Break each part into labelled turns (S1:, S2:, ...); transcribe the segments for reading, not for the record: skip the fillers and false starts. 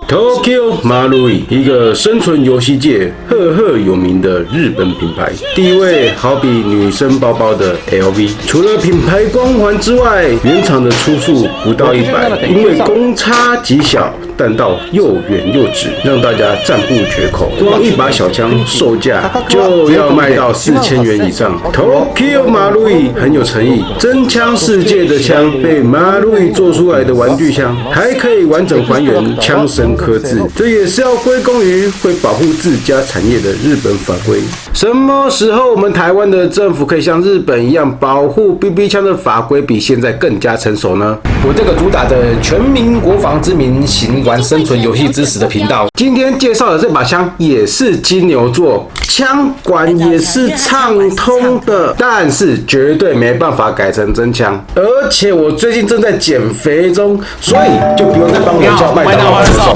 S1: Tokyo Marui， 一个生存游戏界赫赫有名的日本品牌，地位好比女生包包的 LV。除了品牌光环之外，原厂的出数不到100，因为公差极小，弹道又远又直，让大家赞不绝口。光一把小枪售价就要卖到4000元以上。Tokyo Marui 很有诚意，真枪世界的枪被 Marui 做出来的玩具枪，还可以完整还原枪身刻字，这也是要归功于会保护自家产业的日本法规。什么时候我们台湾的政府可以像日本一样保护 BB 枪的法规比现在更加成熟呢？我这个主打着全民国防之名行玩生存游戏知识的频道，今天介绍的这把枪也是金牛座，枪管也是畅通的，但是绝对没办法改成真枪。而且我最近正在减肥中，所以就不用再帮我叫麦当劳直送。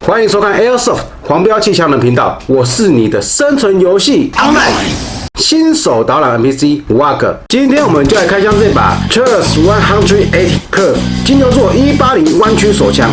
S1: 欢迎收看 Airsoft 黄标气枪人频道，我是你的生存游戏 Online 新手导览 NPC Wag。今天我们就来开箱这把 Charles 180 Curve 金牛座180弯曲手枪。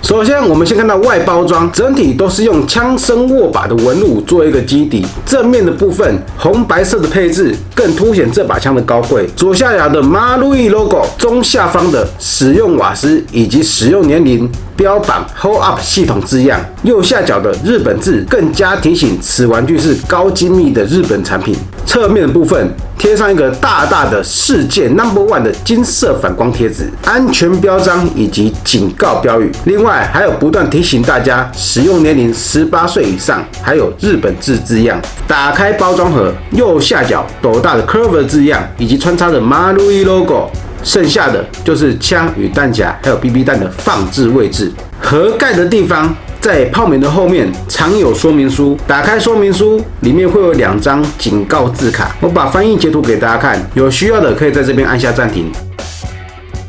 S1: 首先，我们先看到外包装，整体都是用枪身握把的纹路做一个基底。正面的部分，红白色的配置更凸显这把枪的高贵。左下角的 Marui logo， 中下方的使用瓦斯以及使用年龄标榜 Hold Up 系统字样。右下角的日本字更加提醒此玩具是高精密的日本产品。侧面的部分贴上一个大大的世界 No.1 的金色反光贴纸，安全标章以及警告标语。另外还有不断提醒大家使用年龄18岁以上，还有日本字样。打开包装盒，右下角斗大的 Curve 字样以及穿插的 Marui logo。剩下的就是枪与弹夹，还有 BB 弹的放置位置。盒盖的地方，在泡棉的后面藏有说明书。打开说明书，里面会有2张警告字卡，我把翻译截图给大家看，有需要的可以在这边按下暂停。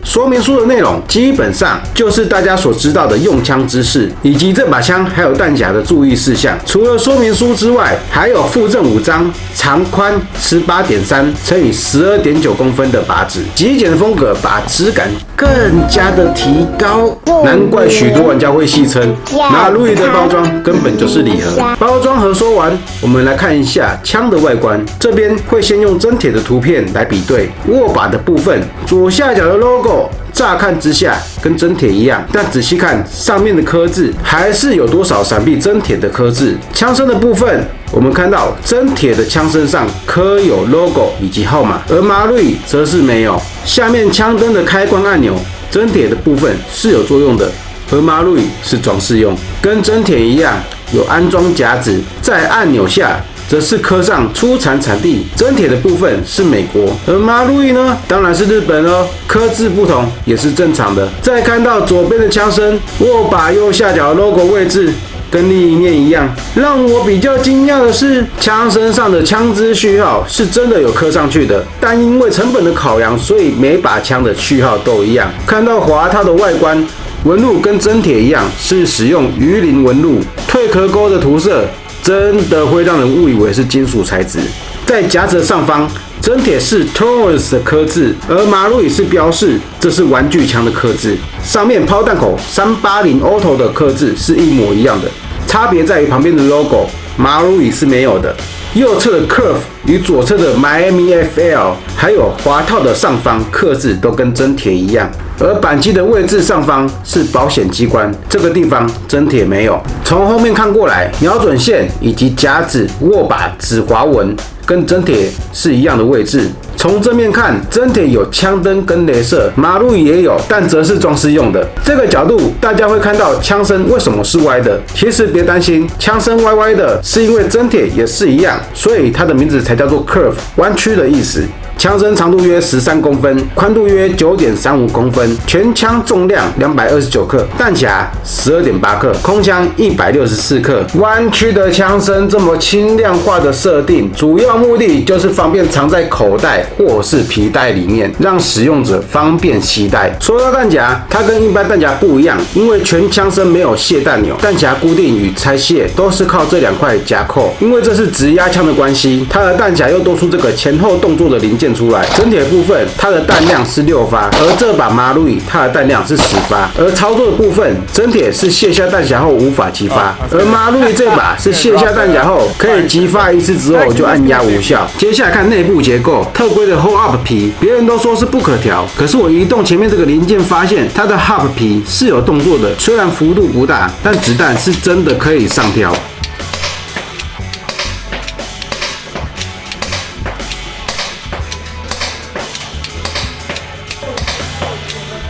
S1: 说明书的内容基本上就是大家所知道的用枪知识，以及这把枪还有弹夹的注意事项。除了说明书之外，还有附赠5张长宽 18.3 乘以 12.9 公分的靶纸，极简的风格把质感更加的提高。难怪许多玩家会戏称Marui的包装根本就是礼盒。包装盒说完，我们来看一下枪的外观。这边会先用真铁的图片来比对握把的部分，左下角的 logo。乍看之下跟真铁一样，但仔细看上面的刻字还是有多少闪避真铁的刻字。枪身的部分，我们看到真铁的枪身上刻有 logo 以及号码，而 Marui 则是没有。下面枪灯的开关按钮，真铁的部分是有作用的，而 Marui 是装饰用，跟真铁一样有安装夹子，在按钮下则是刻上出产产地，真铁的部分是美国，而 Marui 呢，当然是日本哦。刻字不同也是正常的。再看到左边的枪身，握把右下角 logo 位置跟另一面一样。让我比较惊讶的是，枪身上的枪支序号是真的有刻上去的，但因为成本的考量，所以每把枪的序号都一样。看到滑套的外观，纹路跟真铁一样，是使用鱼鳞纹路，退壳钩的涂色。真的会让人误以为是金属材质。在夹子的上方，真铁是 Taurus 的刻字，而 Marui 是标示这是玩具枪的刻字。上面抛弹口380 Auto 的刻字是一模一样的，差别在于旁边的 logo Marui 是没有的。右侧的 Curve 与左侧的 Miami FL 还有滑套的上方刻字都跟真铁一样，而扳机的位置上方是保险机关，这个地方真铁没有。从后面看过来，瞄准线以及夹子、握把、指滑纹跟真铁是一样的位置。从正面看，真铁有枪灯跟雷射，Marui也有，但则是装饰用的。这个角度大家会看到枪身为什么是歪的？其实别担心，枪身歪歪的是因为真铁也是一样，所以它的名字才叫做 curve 弯曲的意思。枪身长度约13公分，宽度约9.35公分，全枪重量229克，弹匣12.8克，空枪164克。弯曲的枪身这么轻量化的设定，主要目的就是方便藏在口袋或是皮带里面，让使用者方便携带。说到弹匣，它跟一般弹匣不一样，因为全枪身没有卸弹钮，弹匣固定与拆卸都是靠这2块夹扣。因为这是直压枪的关系，它的弹匣又多出这个前后动作的零件出来。整体的部分，它的弹量是6发，而这把马路椅它的弹量是10发。而操作的部分，真铁是卸下弹匣后无法击发，而马路椅这把是卸下弹匣后可以击发一次之后就按压无效。接下来看内部结构，特规的 hold up 皮，别人都说是不可调，可是我移动前面这个零件发现它的 hub 皮是有动作的，虽然幅度不大，但子弹是真的可以上挑。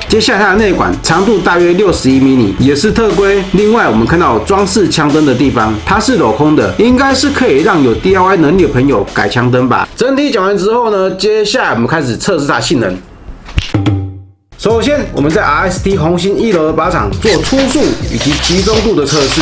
S1: 接下来它的内管长度大约61毫米，也是特规。另外我们看到装饰枪灯的地方，它是镂空的，应该是可以让有 DIY 能力的朋友改枪灯吧。整体讲完之后呢，接下来我们开始测试它的性能。首先我们在 RST 红星1楼的靶场做初速以及集中度的测试。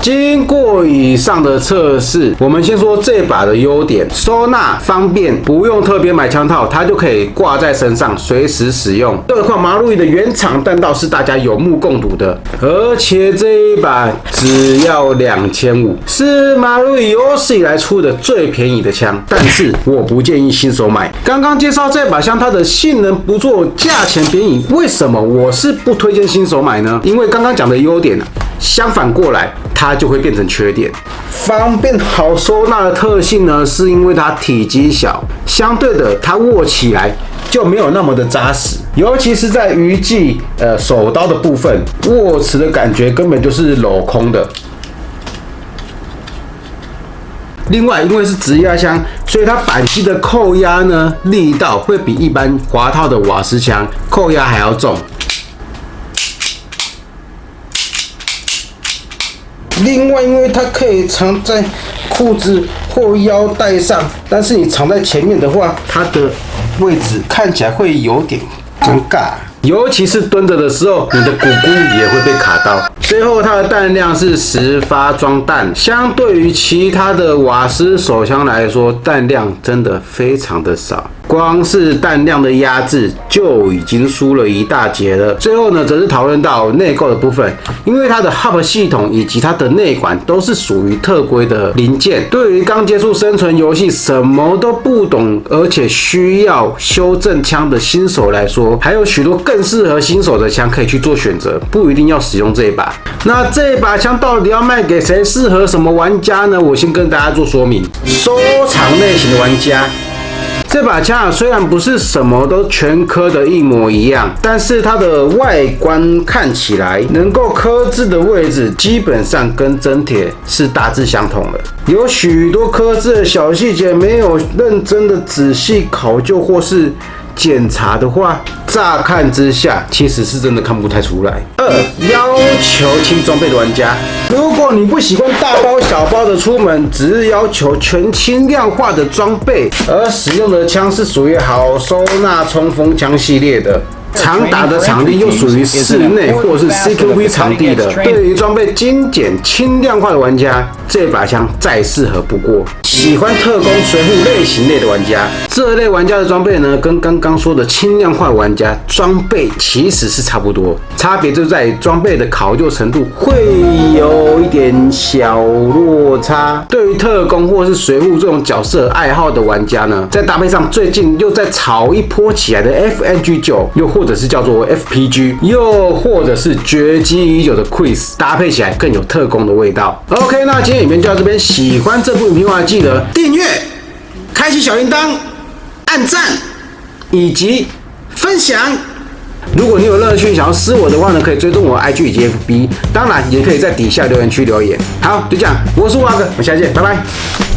S1: 经过以上的测试，我们先说这把的优点：收纳方便，不用特别买枪套，它就可以挂在身上，随时使用。更何况马路易的原厂弹道是大家有目共睹的，而且这一把只要2500，是马路易有史以来出的最便宜的枪。但是我不建议新手买。刚刚介绍这把枪，它的性能不错，价钱便宜，为什么我是不推荐新手买呢？因为刚刚讲的优点相反过来，它就会变成缺点。方便好收纳的特性呢，是因为它体积小，相对的它握起来就没有那么的扎实，尤其是在鱼际手刀的部分，握持的感觉根本就是镂空的。另外，因为是直压枪，所以它扳机的扣压呢，力道会比一般滑套的瓦斯枪扣压还要重。另外，因为它可以藏在裤子或腰带上，但是你藏在前面的话，它的位置看起来会有点尴尬，尤其是蹲着的时候，你的股骨也会被卡到。最后，它的弹量是10发装弹，相对于其他的瓦斯手枪来说，弹量真的非常的少。光是弹量的压制就已经输了一大截了。最后呢，则是讨论到内购的部分，因为它的 hub 系统以及它的内管都是属于特规的零件，对于刚接触生存游戏什么都不懂，而且需要修正枪的新手来说，还有许多更适合新手的枪可以去做选择，不一定要使用这一把。那这一把枪到底要卖给谁，适合什么玩家呢？我先跟大家做说明，收藏类型的玩家。这把枪虽然不是什么都全刻的一模一样，但是它的外观看起来能够刻字的位置基本上跟真铁是大致相同的，有许多刻字的小细节没有认真的仔细考究或是检查的话，乍看之下其实是真的看不太出来。要求轻装备的玩家，如果你不喜欢大包小包的出门，只是要求全轻量化的装备，而使用的枪是属于好收纳冲锋枪系列的，常打的场地又属于室内或是 CQB 场地的，对于装备精简轻量化的玩家，这把枪再适合不过。喜欢特工随护类型类的玩家，这类玩家的装备呢，跟刚刚说的轻量化玩家装备其实是差不多，差别就在于装备的考究程度会有一点小落差。对于特工或是随护这种角色爱好的玩家呢，再搭配上最近又在炒一波起来的 FNG9，又或者是叫做 FPG， 又或者是绝迹已久的 Quiz， 搭配起来更有特工的味道。OK， 那今天影片就到这边，喜欢这部影片的话，记得订阅、开启小铃铛、按赞以及分享。如果你有乐趣想要私我的话呢，可以追踪我 IG 以及 FB， 当然也可以在底下留言区留言。好，就这样，我是瓦哥，我们下期见，拜拜。